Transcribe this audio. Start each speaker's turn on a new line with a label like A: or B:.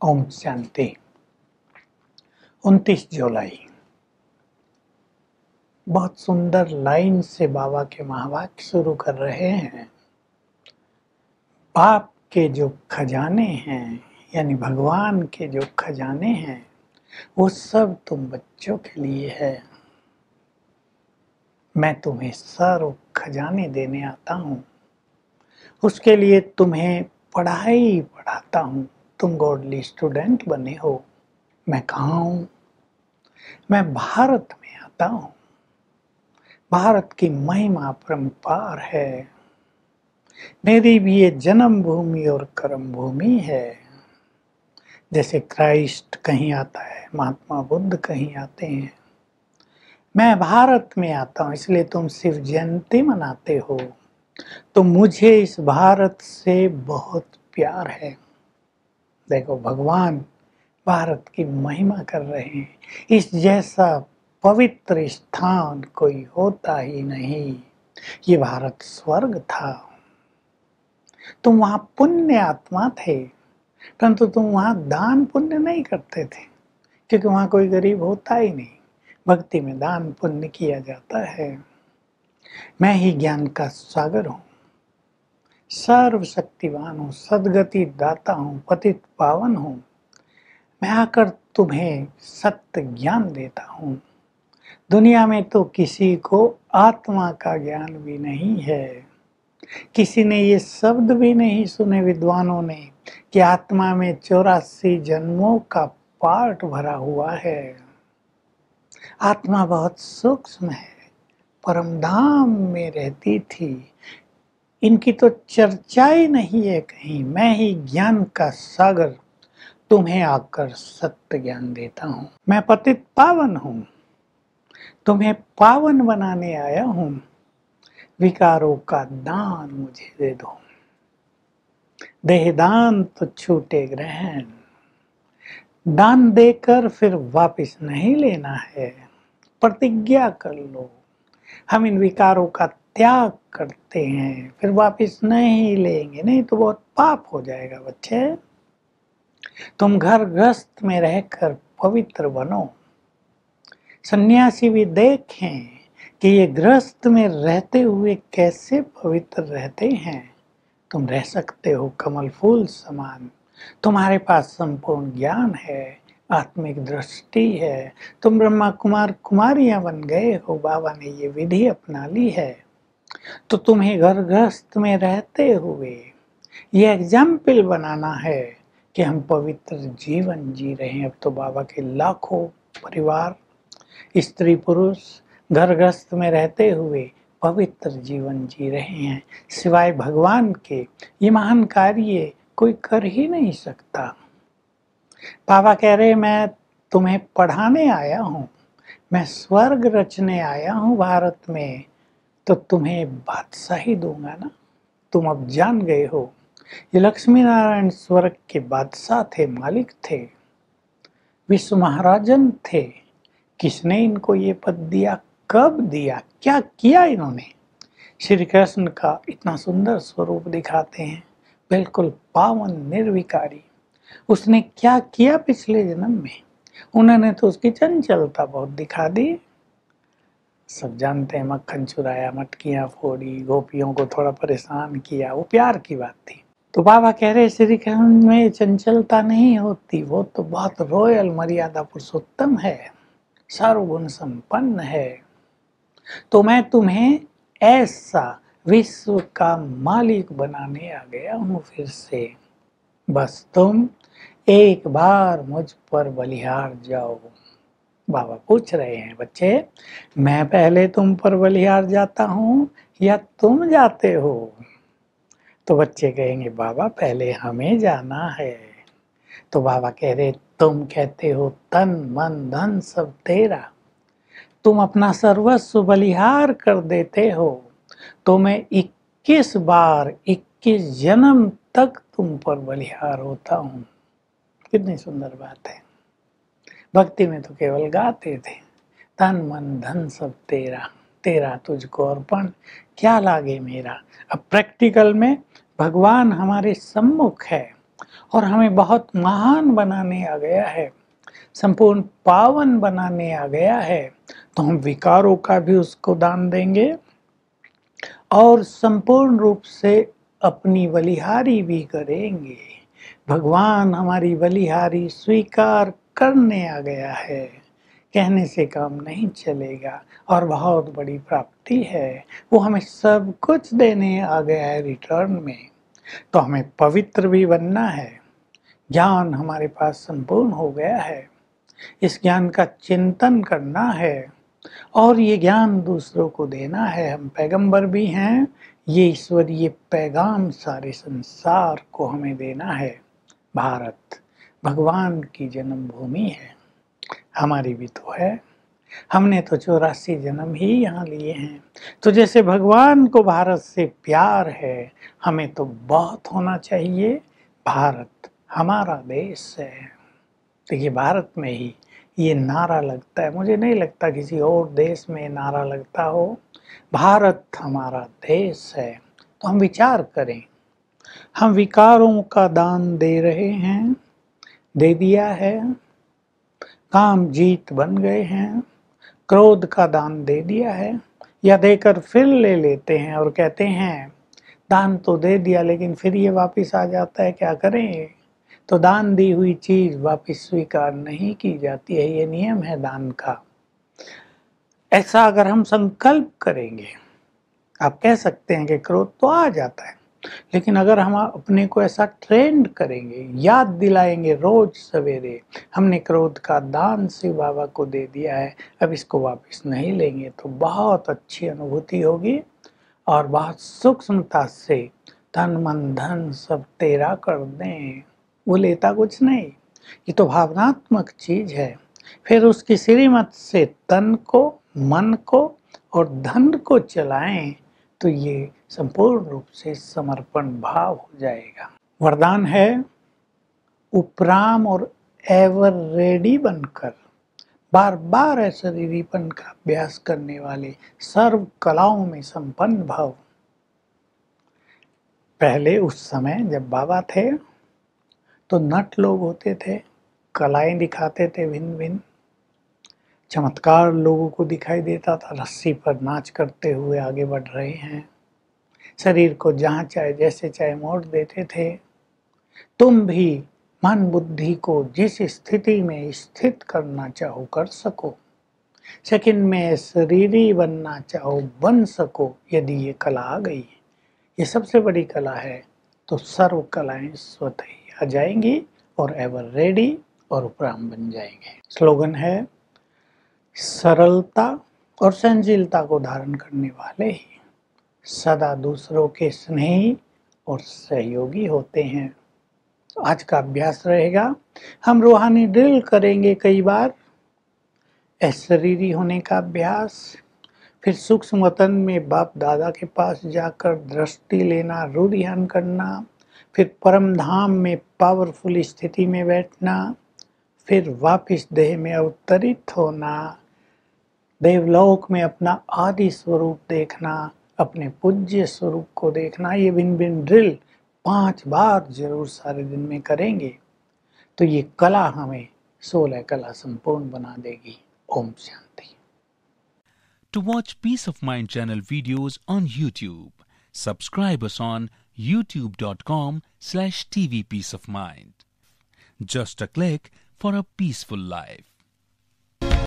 A: ओम शांति। 29 जुलाई। बहुत सुंदर लाइन से बाबा के महावाक्य शुरू कर रहे हैं। पाप के जो खजाने हैं, यानी भगवान के जो खजाने हैं, वो सब तुम बच्चों के लिए है। मैं तुम्हें सर्व खजाने देने आता हूँ। उसके लिए तुम्हें पढ़ाई पढ़ाता हूँ। तुम गॉडली स्टूडेंट बने हो। मैं कहाँ हूँ? मैं भारत में आता हूँ। भारत की महिमा परंपार है। मेरी भी ये जन्म भूमि और कर्म भूमि है। जैसे क्राइस्ट कहीं आता है, महात्मा बुद्ध कहीं आते हैं। मैं भारत में आता हूँ, इसलिए तुम शिव जयंती मनाते हो। तो मुझे इस भारत से बहुत प्यार है। देखो, भगवान भारत की महिमा कर रहे हैं। इस जैसा पवित्र स्थान कोई होता ही नहीं। ये भारत स्वर्ग था। तुम वहां पुण्य आत्मा थे, परंतु तुम वहां दान पुण्य नहीं करते थे, क्योंकि वहां कोई गरीब होता ही नहीं। भक्ति में दान पुण्य किया जाता है। मैं ही ज्ञान का सागर हूँ, सर्वशक्तिवान हूँ, सद्गति दाता हूँ, पतित पावन हूँ। मैं आकर तुम्हें सत्य ज्ञान देता हूँ। दुनिया में तो किसी को आत्मा का ज्ञान भी नहीं है। किसी ने ये शब्द भी नहीं सुने विद्वानों ने कि आत्मा में 84 जन्मों का पार्ट भरा हुआ है। आत्मा बहुत सूक्ष्म है, परमधाम में रहती थी। इनकी तो चर्चा ही नहीं है कहीं। मैं ही ज्ञान का सागर तुम्हें आकर सत्य ज्ञान देता हूँ। मैं पतित पावन हूँ, तुम्हें पावन बनाने आया हूँ। विकारों का दान मुझे दे दो। देहदान तो छूटे ग्रहण। दान देकर फिर वापस नहीं लेना है। प्रतिज्ञा कर लो। हम इन विकारों का त्याग करते हैं, फिर वापस नहीं लेंगे, नहीं तो बहुत पाप हो जाएगा बच्चे। तुम घर गृहस्थ में रहकर पवित्र बनो। सन्यासी भी देखें कि ये गृहस्थ में रहते हुए कैसे पवित्र रहते हैं। तुम रह सकते हो कमल फूल समान। तुम्हारे पास संपूर्ण ज्ञान है, आत्मिक दृष्टि है। तुम ब्रह्मा कुमार कुमारियां बन गए हो। बाबा ने ये विधि अपना ली है। तो तुम्हें घर गृहस्थ में रहते हुए ये एग्जाम्पल बनाना है कि हम पवित्र जीवन जी रहे हैं। अब तो बाबा के लाखों परिवार, स्त्री पुरुष घर गृहस्थ में रहते हुए पवित्र जीवन जी रहे हैं। सिवाय भगवान के ये महान कार्य कोई कर ही नहीं सकता। बाबा कह रहे, मैं तुम्हें पढ़ाने आया हूँ, मैं स्वर्ग रचने आया हूँ भारत में। तो तुम्हें बादशाही दूंगा ना। तुम अब जान गए हो, ये लक्ष्मी नारायण स्वर्ग के बादशाह थे, मालिक थे, विश्व महाराजन थे। किसने इनको ये पद दिया, कब दिया, क्या किया इन्होंने? श्री कृष्ण का इतना सुंदर स्वरूप दिखाते हैं, बिल्कुल पावन निर्विकारी। उसने क्या किया पिछले जन्म में? उन्होंने तो उसकी चंचलता बहुत दिखा दी। सब जानते हैं, मक्खन चुराया, मटकियां फोड़ी, गोपियों को थोड़ा परेशान किया, वो प्यार की बात थी। तो बाबा कह रहे, श्री कृष्ण में चंचलता नहीं होती, वो तो बहुत रॉयल मर्यादा पुरुषोत्तम है, सर्वगुण संपन्न है। तो मैं तुम्हें ऐसा विश्व का मालिक बनाने आ गया हूँ फिर से। बस तुम एक बार मुझ पर बलिहार जाओ। बाबा पूछ रहे हैं, बच्चे, मैं पहले तुम पर बलिहार जाता हूँ या तुम जाते हो? तो बच्चे कहेंगे, बाबा पहले हमें जाना है। तो बाबा कह रहे, तुम कहते हो तन मन धन सब तेरा, तुम अपना सर्वस्व बलिहार कर देते हो। तो मैं 21 बार 21 जन्म तक तुम पर बलिहार होता हूँ। कितनी सुंदर बात है। भक्ति में तो केवल गाते थे, तन मन धन सब तेरा, तेरा तुझको अर्पण, क्या लागे मेरा। अब प्रैक्टिकल में भगवान हमारे सम्मुख है, और हमें बहुत महान बनाने आ गया है, संपूर्ण पावन बनाने आ गया है, तो हम विकारों का भी उसको दान देंगे और संपूर्ण रूप से अपनी बलिहारी भी करेंगे। भगवान हमारी बलिहारी स्वीकार करने आ गया है, कहने से काम नहीं चलेगा और बहुत बड़ी प्राप्ति है। वो हमें सब कुछ देने आ गया है रिटर्न में, तो हमें पवित्र भी बनना है। ज्ञान हमारे पास संपूर्ण हो गया है, इस ज्ञान का चिंतन करना है और ये ज्ञान दूसरों को देना है। हम पैगंबर भी हैं, ये ईश्वरीय पैगाम सारे संसार को हमें देना है। भारत भगवान की जन्मभूमि है, हमारी भी तो है। हमने तो 84 जन्म ही यहाँ लिए हैं, तो जैसे भगवान को भारत से प्यार है, हमें तो बहुत होना चाहिए। भारत हमारा देश है। देखिए, भारत में ही ये नारा लगता है, मुझे नहीं लगता किसी और देश में नारा लगता हो। भारत हमारा देश है। तो हम विचार करें, हम विकारों का दान दे रहे हैं, दे दिया है, काम जीत बन गए हैं, क्रोध का दान दे दिया है, या देकर फिर ले लेते हैं और कहते हैं दान तो दे दिया लेकिन फिर ये वापस आ जाता है, क्या करें। तो दान दी हुई चीज वापस स्वीकार नहीं की जाती है, ये नियम है दान का। ऐसा अगर हम संकल्प करेंगे, आप कह सकते हैं कि क्रोध तो आ जाता है, लेकिन अगर हम अपने को ऐसा ट्रेंड करेंगे, याद दिलाएंगे रोज सवेरे, हमने क्रोध का दान शिव बाबा को दे दिया है, अब इसको वापस नहीं लेंगे, तो बहुत अच्छी अनुभूति होगी और बहुत सूक्ष्मता से तन मन धन सब तेरा कर दें। वो लेता कुछ नहीं, ये तो भावनात्मक चीज है। फिर उसकी श्रीमत से तन को, मन को और धन को चलाएं, तो ये संपूर्ण रूप से समर्पण भाव हो जाएगा। वरदान है, उपराम और एवर रेडी बनकर बार बार अशरीरीपन का अभ्यास करने वाले सर्व कलाओं में संपन्न भव। पहले उस समय जब बाबा थे तो नट लोग होते थे, कलाएं दिखाते थे, भिन्न भिन्न चमत्कार लोगों को दिखाई देता था, रस्सी पर नाच करते हुए आगे बढ़ रहे हैं, शरीर को जहां चाहे जैसे चाहे मोड़ देते थे। तुम भी मन बुद्धि को जिस स्थिति में स्थित करना चाहो कर सको, सेकंड में शरीरी बनना चाहो बन सको। यदि ये कला आ गई, ये सबसे बड़ी कला है, तो सर्व कलाएं स्वतः ही आ जाएंगी और एवर रेडी और उपराम बन जाएंगे। स्लोगन है, सरलता और सहनशीलता को धारण करने वाले ही सदा दूसरों के स्नेही और सहयोगी होते हैं। तो आज का अभ्यास रहेगा, हम रूहानी ड्रिल करेंगे कई बार, अशरीरी होने का अभ्यास, फिर सूक्ष्म वतन में बाप दादा के पास जाकर दृष्टि लेना, रू ध्यान करना, फिर परम धाम में पावरफुल स्थिति में बैठना, फिर वापिस देह में अवतरित होना, देवलोक में अपना आदि स्वरूप देखना, अपने पूज्य स्वरूप को देखना। ये भिन्न भिन्न ड्रिल 5 बार जरूर सारे दिन में करेंगे, तो ये कला हमें 16 कला संपूर्ण बना देगी। Om Shanti.
B: To watch Peace of Mind channel videos on YouTube, subscribe us on youtube.com/tvpeaceofmind. Just a click for a peaceful life.